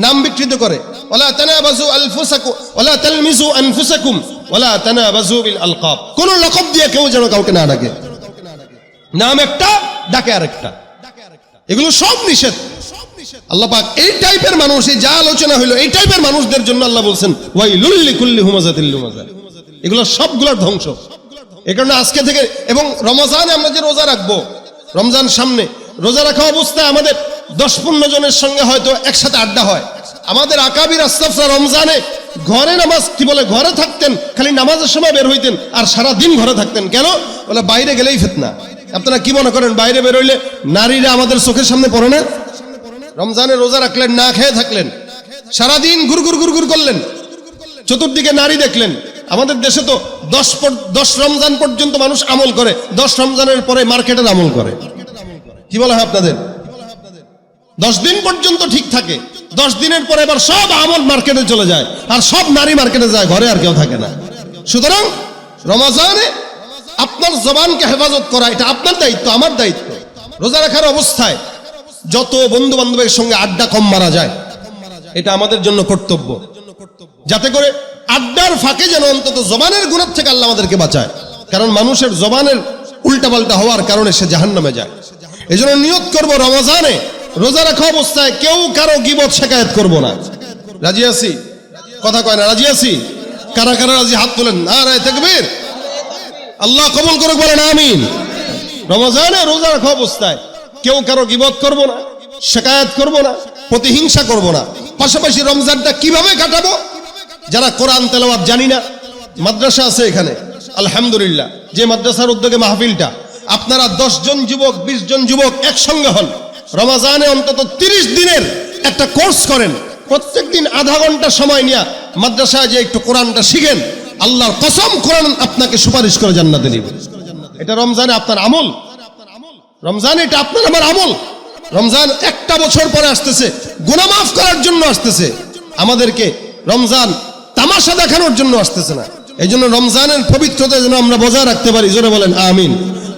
নাম বিকৃত করে। ওয়ালা তানাবাজু আনফুসাকুম ওয়ালা তালমিজু আনফুসাকুম ওয়ালা তানাবাজু বিল আলকাব। কোন লকব দিয়ে কেউ যেন কাউকে না ডাকে। নাম একটা, ডাকে আরেকটা। এগুলো সব নিষেধ। আল্লাহ পাক এই টাইপের মানুষ, এই যা আলোচনা হইলো, এই টাইপের মানুষদের জন্য আল্লাহ বলছেন ওয়াইলুল লিকুল্লি হুমাযাতিল লুমাযা। এগুলো সবগুলোর ধ্বংস। এই কারণে আজকে থেকে, এবং রমজানে আমরা যে রোজা রাখবো, রমজান সামনে, রোজা রাখা অবস্থায় আমাদের 10-15 জনের সঙ্গে হয়তো একসাথে আড্ডা হয়। আমাদের আকাবির আসলাফরা রমজানে ঘরে নামাজ, কি বলে, ঘরে থাকতেন, খালি নামাজের সময় বের হইতেন, আর সারা দিন ঘরে থাকতেন। কেন? বলে বাইরে গেলেই ফিতনা। আপনারা কি মনে করেন বাইরে বের হইলে নারীরা আমাদের চোখের সামনে পড়ে না? রমজানে রোজা রাখলেন, না খেয়ে থাকলেন, সারাদিন গুরগুর গুরগুর করলেন, চতুর্দিকে নারী দেখলেন। আমাদের দেশে তো 10 রমজান পর্যন্ত মানুষ আমল করে, 10 রমজানের পরে মার্কেটের আমল করে। কি বলা হয় আপনাদের? 10 দিন পর্যন্ত ঠিক থাকে, 10 দিনের পরে এবার সব আমল মার্কেটে চলে যায়, আর সব নারী মার্কেটে যায়, ঘরে আর কেউ থাকে না। সুতরাং রমজানে আপনার জবানকে হেফাজত করা, এটা আপনার দায়িত্ব, আমার দায়িত্ব। রোজা রাখার অবস্থায় যত বন্ধু বান্ধবের সঙ্গে আড্ডা কম মারা যায়, এটা আমাদের জন্য কর্তব্য, যাতে করে আড্ডার ফাঁকে যেন অন্তত জবানের গুনাহ থেকে আল্লাহ আমাদেরকে বাঁচায়। কারণ মানুষের জবানের উল্টাপাল্টা হওয়ার কারণে সে জাহান্নামে যায়। এই জন্য নিয়ত করবো রমজানে রোজা রাখা অবস্থায় কেউ কারো গীবত শিকায়েত করবো না। রাজি আছি? কথা কয় না? রাজি আছি? কারা কারা রাজি? হাত তোলেন। নারে তাকবীর। আল্লাহ কবুল করুক, বলেন আমিন। রমজানে রোজা রাখা অবস্থায় কেউ কারো গীবত করবো না, শিকায়েত করবো না, প্রতিহিংসা করবো না। পাশাপাশি রমজানটা কিভাবে কাটাবো? যারা কোরআন তেলাওয়াত জানি না, মাদ্রাসা আছে এখানে আলহামদুলিল্লাহ, যে মাদ্রাসার উদ্যোগে মাহফিলটা, আপনারা 10 জন যুবক 20 জন যুবক একসঙ্গে হন, রমজানে অন্তত 30 দিনের একটা কোর্স করেন, প্রত্যেকদিন আধা ঘন্টা সময় নিয়ে মাদ্রাসায় যে একটু কোরআনটা শিখেন, আল্লাহর কসম কোরআন আপনাকে সুপারিশ করে জান্নাতে নিবে। এটা রমজানে আপনার আমল, রমজান এটা আপনার আমার আমল। রমজান একটা বছর পরে আসতেছে, গুনাহ মাফ করার জন্য আসতেছে, আমাদেরকে রমজান তামাশা দেখানোর জন্য আসতেছে না। এই জন্য রমজানের পবিত্রতা যেন আমরা বজায় রাখতে পারি, জোরে বলেন আমিন।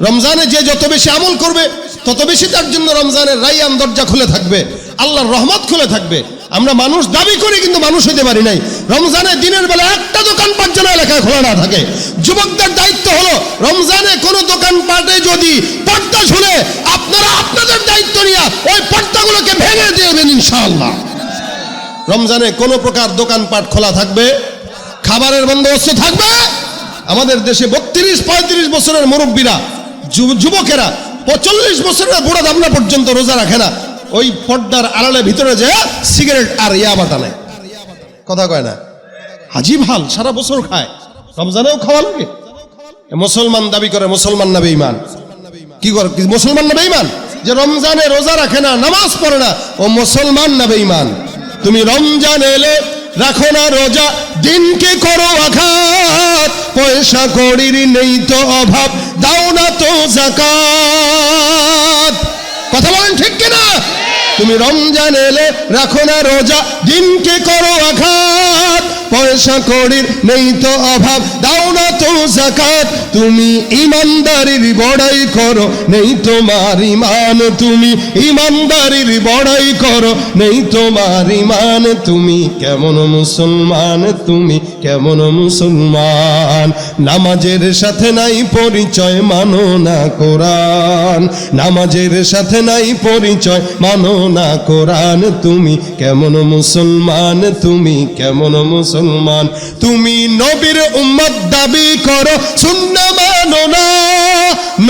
রমজানে যে যত বেশি আমল করবে তত বেশি তার জন্য রমজানের রাইয়ান দরজা খুলে থাকবে, আল্লাহর রহমত খুলে থাকবে। আমরা মানুষ দাবি করি কিন্তু মানুষ হতে পারি নাই। রমজানে দিনের বেলা একটা দোকানপাট যেন এলাকায় খোলা না থাকে। যুবকদের দায়িত্ব হলো রমজানে কোনো দোকানপাটে যদি পর্দা ঝুলে, আপনারা আপনাদের দায়িত্ব নিয়ে ওই পর্দাগুলোকে ভেঙে দেবেন ইনশাআল্লাহ। রমজানে কোনো প্রকার দোকানপাট খোলা থাকবে, খাবারের বন্দোবস্ত থাকবে। আমাদের দেশে 32-35 বছরের মুরব্বীরা, যুবকেরা 45 বছরের বুড়া দামনা পর্যন্ত রোজা রাখে না, ওই পর্দার আড়ালে ভিতরে যে সিগারেট আর ইয়াবা টানে। কথা কয় না? হাজিব হাল, সারা বছর খায়, রমজানেও খাওয়া লাগে। মুসলমান দাবি করে, মুসলমান না বেঈমান? কি করে মুসলমান না বেঈমান? যে রমজানে রোজা রাখে না, নামাজ পড়ে না, ও মুসলমান না বেঈমান? তুমি রমজান এলে রাখো না রোজা, দিনকে করো আঘাত, পয়সা কড়ির নেই তো অভাব, দাও না তো যাকাত। কথা বলেন ঠিক কিনা? তুমি রমজান এলে রাখো না রোজা, দিনকে করো আঘাত, পয়সা কড়ির নেই তো অভাব, দাও না তো যাকাত। তুমি ইমানদারির বড়াই করো, নেই তোমার ইমান, তুমি ইমানদারির বড়াই করো, নেই তোমার ইমান। তুমি কেমন মুসলমান, তুমি কেমন মুসলমান? নামাজের সাথে নাই পরিচয়, মানো না কোরআন, নামাজের সাথে নাই পরিচয়, মানো না কোরআন। তুমি কেমন মুসলমান, তুমি কেমন মুসলমান? তুমি নবীর উম্মত দাবি করো, সুন্নাহ মানো না,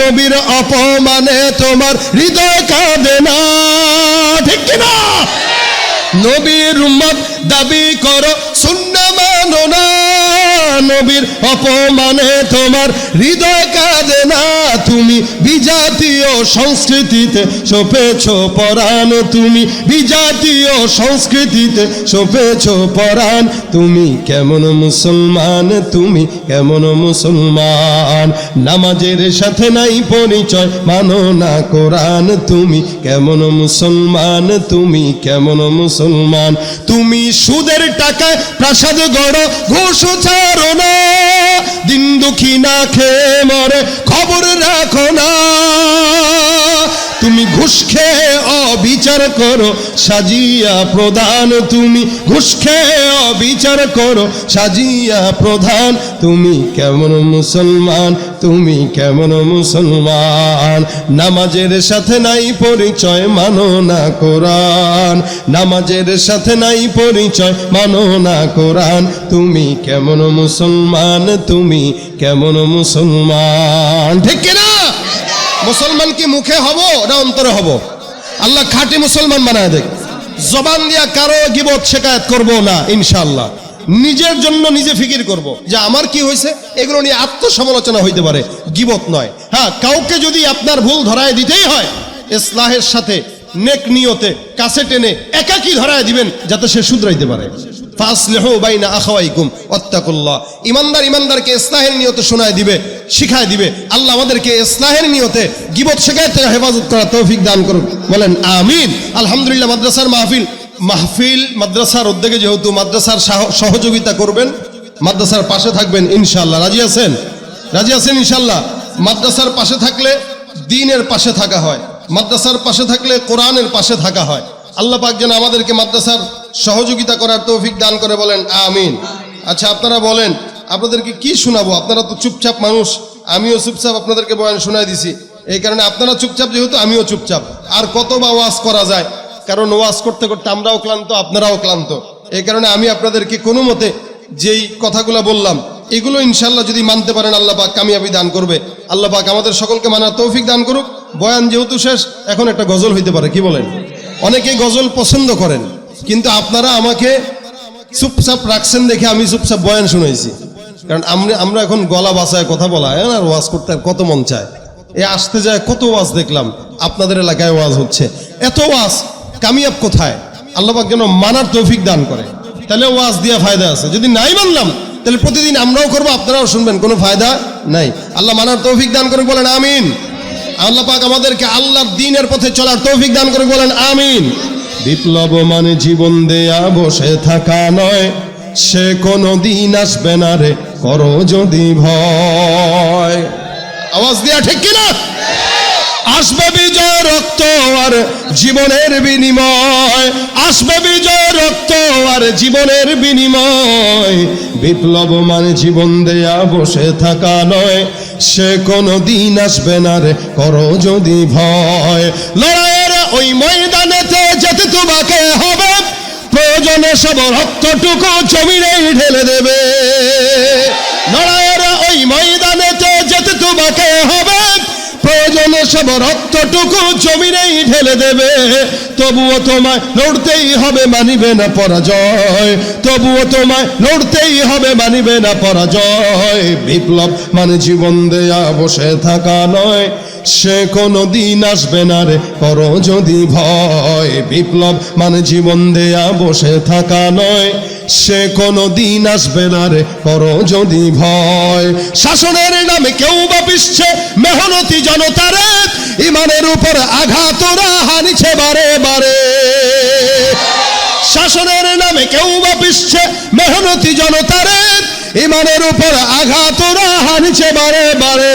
নবীর অপমানে তোমার হৃদয় কাঁদে না, ঠিক কিনা? নবীর উম্মত দাবি করো, সুন্নাহ মানো না, নবীর অপমানে তোমার হৃদয় কাঁদে না। তুমি বিজাতীয় সংস্কৃতিতে সপেছ পরাণ, তুমি বিজাতীয় সংস্কৃতিতে সপেছ পরাণ। তুমি কেমন মুসলমান, তুমি কেমন মুসলমান? নামাজের সাথে নাই পরিচয়, মানো না কোরআন। তুমি কেমন মুসলমান, তুমি কেমন মুসলমান? তুমি সুদের টাকায় প্রাসাদ গড়ো, ঘুষ ছাড়ো না, দিন দুঃখী না খেয়ে মরে খবর রাখো না। তুমি ঘুষ খেয়ে অবিচার করো সাজিয়া প্রধান তুমি, ঘুষ খেয়ে অবিচার করো সাজিয়া প্রধান তুমি, কেমন মুসলমান তুমি কেমন মুসলমান? নামাজের সাথে নাই পরিচয় মানো না কোরআন, নামাজের সাথে নাই পরিচয় মানো না কোরআন, তুমি কেমন মুসলমান তুমি কেমন মুসলমান? ঠিক কিনা? মুসলমান কি মুখে হব না অন্তরে হব? আল্লাহ খাঁটি মুসলমান বানায় দেখ। জবান দিয়া কারো গিবত শিকায়াত করব না ইনশাআল্লাহ। নিজের জন্য নিজে ফিকির করব যে আমার কি হয়েছে, এগুলো নিয়ে আত্মসমালোচনা হইতে পারে, গিবত নয়। হ্যাঁ, কাউকে যদি আপনার ভুল ধরায় দিতেই হয়, ইসলাহের সাথে নেক নিয়তে কাছে টেনে একাকি ধরায় দিবেন যাতে সে শুধরাইতে পারে। ফাসলিহু বাইনা আখাওয়াইকুম ওয়াত্তাকুল্লাহ। ইমানদার ইমানদারকে ইসলাহের নিয়তে শোনায় দিবে, শিখায় দিবে। আল্লাহ আমাদেরকে ইসলাহের নিয়তে গিবত শিকায়ত থেকে হেফাজত করার তৌফিক দান করুন, বলেন আমিন। আলহামদুলিল্লাহ, মাদ্রাসার মাহফিল মাদ্রাসার উদ্যোগে, যেহেতু মাদ্রাসার সহযোগিতা করবেন, মাদ্রাসার পাশে থাকবেন ইনশাআল্লাহ। রাজি আছেন? রাজি আছেন ইনশাআল্লাহ? মাদ্রাসার পাশে থাকলে দ্বীনের পাশে থাকা হয়, মাদ্রাসার পাশে থাকলে কোরআনের পাশে থাকা হয়। আল্লাহ পাক যেন আমাদেরকে মাদ্রাসার সহযোগিতা করার তৌফিক দান করে, বলেন আমিন। আচ্ছা, আপনারা বলেন আপনাদেরকে কি শোনাবো? আপনারা তো চুপচাপ মানুষ, আমিও চুপচাপ আপনাদেরকে বয়ান শোনাই দিছি। এই কারণে আপনারা চুপচাপ যেহেতু, আমিও চুপচাপ। আর কত বা ওয়াজ করা যায়, কারণ ওয়াজ করতে করতে আমরাও ক্লান্ত, আপনারাও ক্লান্ত। এই কারণে আমি আপনাদেরকে কোনো মতে যেই কথাগুলো বললাম, এগুলো ইনশাআল্লাহ যদি মানতে পারেন, আল্লাহ পাক কামিয়াবি দান করবে। আল্লাহ পাক আমাদের সকলকে মানার তৌফিক দান করুক। বয়ান যেহেতু শেষ, এখন একটা গজল হইতে পারে, কি বলেন? অনেকেই গজল পছন্দ করেন, কিন্তু আপনারা আমাকে চুপচাপ রাখছেন দেখে আমি চুপচাপ বয়ান শুনাইছি। কারণ আমরা এখন গলা বাঁচায় কথা বলা হয় না, আর ওয়াজ করতে কত মন চায়। আসতে যায় কত ওয়াজ দেখলাম, আপনাদের এলাকায় ওয়াজ হচ্ছে, এত ওয়াজ কামিয়াব কোথায়? আল্লাহ পাক যেন মানার তৌফিক দান করে। তাহলে ওয়াজ দিয়া ফায়দা আছে, যদি নাই মানলাম তাহলে প্রতিদিন আমরাও করবো, আপনারাও শুনবেন, কোনো ফায়দা নাই। আল্লাহ মানার তৌফিক দান করে, বলেন আমিন। আল্লাহ পাক আমাদেরকে আল্লাহর দ্বীনের পথে চলার তৌফিক দান করে, বলেন আমিন। বিপ্লব মানে জীবন দেয়া বসে থাকা নয়, সে কোনো দিন আসবে না রে করো যদি ভয়। আওয়াজ দিয়া ঠিক কিনা? আসবে বিজয় রক্ত আর জীবনের বিনিময়, আসবে বিজয় রক্ত আর জীবনের বিনিময়। বিপ্লব মানে জীবন দেয়া বসে থাকা নয়, সে কোনো দিন আসবে না রে করো যদি ভয়। লড়াইয়ের ওই ময়দানেতে যেতে তোমাকে হবে, প্রয়োজনে সব রক্তটুকু জমিনেই ঢেলে দেবে। লড়াইয়ের ওই ময়দানেতে যেতে তোমাকে হবে, প্রয়োজনে সব রক্তটুকু জমিনেই ঢেলে দেবে। তবুও তোমায় লড়তেই হবে, মানিবে না পরাজয়। তবুও তোমায় লড়তেই হবে, মানিবে না পরাজয়। বিপ্লব মানে জীবন দেয়া বসে থাকা নয়, সে কোনো দিন আসবে না রে করো যদি ভয়। বিপ্লব মানে জীবন দেয়া বসে থাকা নয়, সে কোনো দিন আসবে না রে করো যদি ভয়। শাসনের নামে কেউ বা পিছছে মেহনতি জনতারে, ইমানের উপর আঘাত ওরা হানিছে বারে বারে। শাসনের নামে কেউ বা পিছছে মেহনতি জনতারে, ইমানের উপর আঘাত ওরা হানিছে বারে বারে।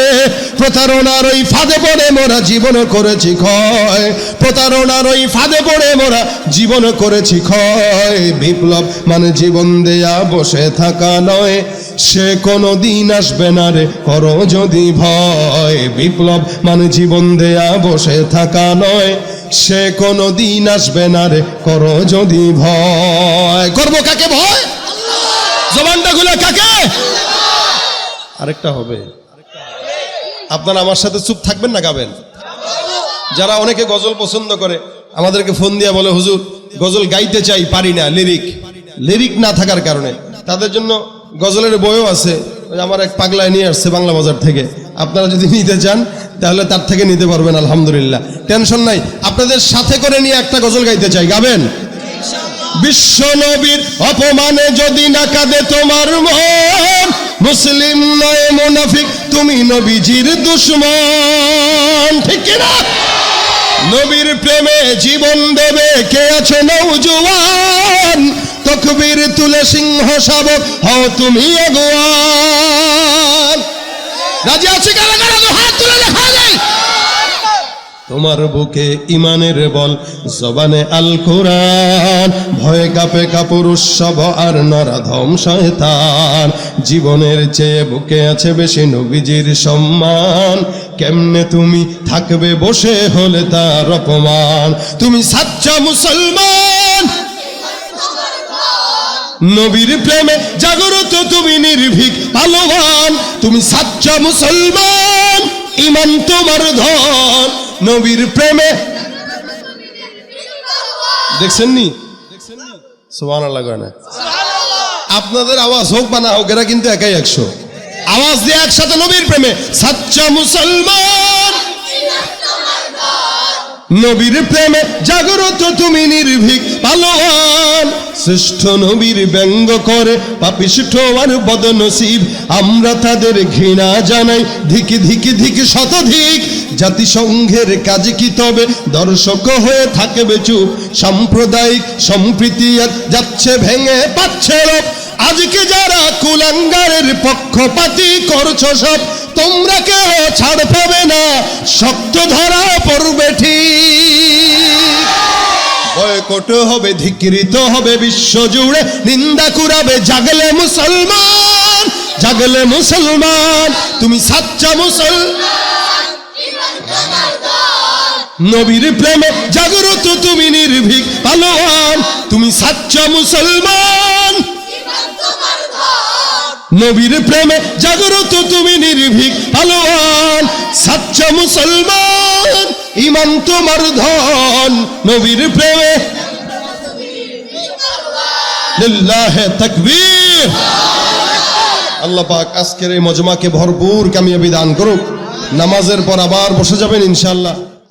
প্রতারণার ওই ফাঁদে পড়ে মোরা জীবন করেছি ক্ষয়, প্রতারণার ওই ফাঁদে পড়ে মোরা জীবন করেছি ক্ষয়। বিপ্লব মানে জীবন দেয়া বসে থাকা নয়, সে কোনো দিন আসবে না রে করো যদি ভয়। বিপ্লব মানে জীবন দেয়া বসে থাকা নয়, সে কোনো দিন আসবে না রে করো যদি ভয়। করবো কাকে ভয়? জবানটা খুলে কাকে? আরেকটা হবে, আপনারা আমার সাথে চুপ থাকবেন না গাবেন? যারা অনেকে গজল পছন্দ করে আমাদেরকে ফোন দিয়ে বলে, হুজুর গজল গাইতে চাই, পারি না, লিরিক না থাকার কারণে। তাদের জন্য গজলের বইও আছে, আমার এক পাগলায় নিয়ে আসছে বাংলা বাজার থেকে। আপনারা যদি নিতে চান তাহলে তার থেকে নিতে পারবেন, আলহামদুলিল্লাহ, টেনশন নাই। আপনাদের সাথে করে নিয়ে একটা গজল গাইতে চাই, গাবেন? বিশ্ব নবীর অপমানে যদি না কাঁদে তোমার মন, মুসলিম নয় মুনাফিক তুমি নবীজির দুশমন। ঠিক কিনা? নবীর প্রেমে জীবন দেবে কে আছে নওজোয়ান, তকবীর তুলে সিংহ শাবক হও তুমি আগুয়ান। রাজি আছে কারা কারা? হাত তুলে দেখা যায়। তোমার বুকে ইমানের বল, জবানে আল কোরআন, ভয়ে কাঁপে কাপুরুষ সব আর নরাধম শয়তান। জীবনের চেয়ে বুকে আছে বেশি নবীজির সম্মান, কেমনে তুমি থাকবে বসে হলে তার অপমান। তুমি সাচ্চা মুসলমান, নবীর প্রেমে জাগরত তুমি নির্ভীক পালোয়ান। তুমি সাচ্চা মুসলমান, ইমান তোমার ধন, নবীর প্রেমে। দেখছেন নি? সুবহানাল্লাহ কয় না? আপনাদের আওয়াজ হোক বা না হোক, এরা কিন্তু একাই 100। আওয়াজ দিয়ে একসাথে নবীর প্রেমে, সাচ্চা মুসলমান, নবীর প্রেমে জাগরত তুমি নির্ভীক পালোয়ান। শ্রেষ্ঠ নবীর ব্যঙ্গ করে পাপিষ্ঠ আর বদনসিব, আমরা তাদের ঘৃণা জানাই ধিকি ধিকি ধিকি শতধিক। জাতিসংঘের কাজ কি তবে দর্শক হয়ে থাকবে চুপ? সাম্প্রদায়িক সম্প্রীতি যাচ্ছে ভেঙে পাচ্ছে লোক। আজকে যারা কুলাঙ্গারের পক্ষপাতী করছো সব, তোমরা কেউ ছাড় পাবে না, শক্ত ধরা পড়বে ঠিক। বয়কট হবে, ধিক্কৃত হবে বিশ্ব জুড়ে, নিন্দা কুড়াবে জাগলে মুসলমান, জাগলে মুসলমান। তুমি সাচ্চা মুসলমান, নবীর প্রেমে জাগরত তুমি নির্ভীক পালোয়ান। তুমি সাচ্চা মুসলমান, নবীর প্রেমে জাগরত তুমি নির্ভীক পালোয়ান। সাচ্চা মুসলমান, ইমান তোমার ধন, নবীর প্রেমে। লিল্লাহে তাকবীর। আল্লাহ পাক আজকের এই মজমাকে ভরপুর কামিয়াবি দান করুক। নামাজের পর আবার বসে যাবেন ইনশাআল্লাহ।